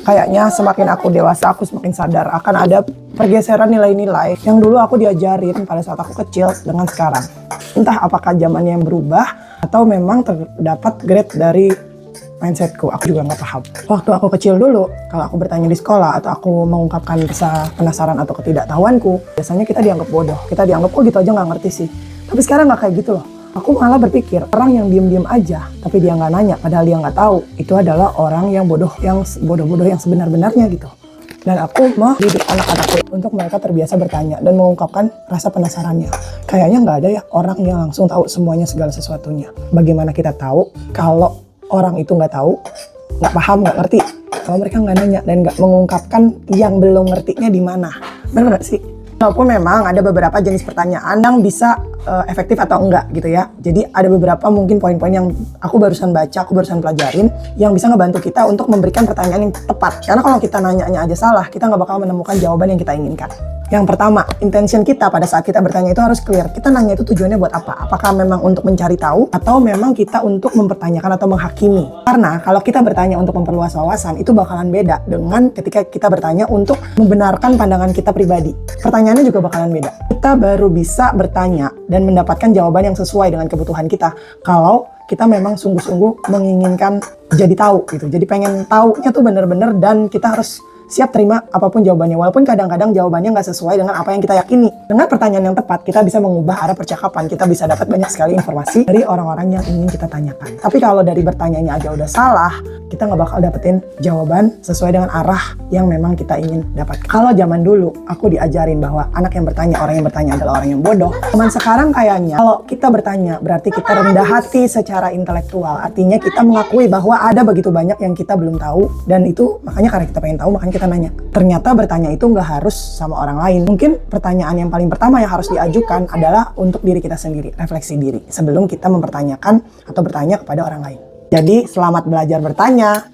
Kayaknya semakin aku dewasa, aku semakin sadar akan ada pergeseran nilai-nilai yang dulu aku diajarin pada saat aku kecil dengan sekarang. Entah apakah zamannya yang berubah atau memang terdapat grade dari mindsetku, aku juga nggak paham. Waktu aku kecil dulu, kalau aku bertanya di sekolah atau aku mengungkapkan rasa penasaran atau ketidaktahuanku, biasanya kita dianggap bodoh. Kita dianggap, oh gitu aja nggak ngerti sih. Tapi sekarang nggak kayak gitu loh. Aku malah berpikir, orang yang diem-diem aja, tapi dia nggak nanya, padahal dia nggak tahu, itu adalah orang yang bodoh yang sebenar-benarnya gitu. Dan aku mau didik anak-anakku untuk mereka terbiasa bertanya dan mengungkapkan rasa penasarannya. Kayaknya nggak ada ya orang yang langsung tahu semuanya segala sesuatunya. Bagaimana kita tahu kalau orang itu nggak tahu, nggak paham, nggak ngerti? Kalau mereka nggak nanya dan nggak mengungkapkan yang belum ngertinya di mana, benar nggak sih? Walaupun memang ada beberapa jenis pertanyaan yang bisa efektif atau enggak gitu ya. Jadi ada beberapa mungkin poin-poin yang aku barusan baca, aku barusan pelajarin yang bisa ngebantu kita untuk memberikan pertanyaan yang tepat. Karena kalau kita nanya aja salah, kita nggak bakal menemukan jawaban yang kita inginkan. Yang pertama, intention kita pada saat kita bertanya itu harus clear. Kita nanya itu tujuannya buat apa? Apakah memang untuk mencari tahu atau memang kita untuk mempertanyakan atau menghakimi? Karena kalau kita bertanya untuk memperluas wawasan, itu bakalan beda dengan ketika kita bertanya untuk membenarkan pandangan kita pribadi. Pertanyaannya juga bakalan beda. Kita baru bisa bertanya dan mendapatkan jawaban yang sesuai dengan kebutuhan kita kalau kita memang sungguh-sungguh menginginkan jadi tahu gitu. Jadi pengen taunya tuh bener-bener dan kita harus siap terima apapun jawabannya, walaupun kadang-kadang jawabannya nggak sesuai dengan apa yang kita yakini. Dengan pertanyaan yang tepat, kita bisa mengubah arah percakapan, kita bisa dapat banyak sekali informasi dari orang-orang yang ingin kita tanyakan. Tapi kalau dari bertanyanya aja udah salah, kita nggak bakal dapetin jawaban sesuai dengan arah yang memang kita ingin dapat. Kalau zaman dulu, aku diajarin bahwa anak yang bertanya, orang yang bertanya adalah orang yang bodoh. Cuman sekarang kayaknya, kalau kita bertanya, berarti kita rendah hati secara intelektual. Artinya kita mengakui bahwa ada begitu banyak yang kita belum tahu, dan itu makanya karena kita pengen tahu, makanya kita nanya. Ternyata bertanya itu nggak harus sama orang lain. Mungkin pertanyaan yang paling pertama yang harus diajukan adalah untuk diri kita sendiri, refleksi diri, sebelum kita mempertanyakan atau bertanya kepada orang lain. Jadi selamat belajar bertanya.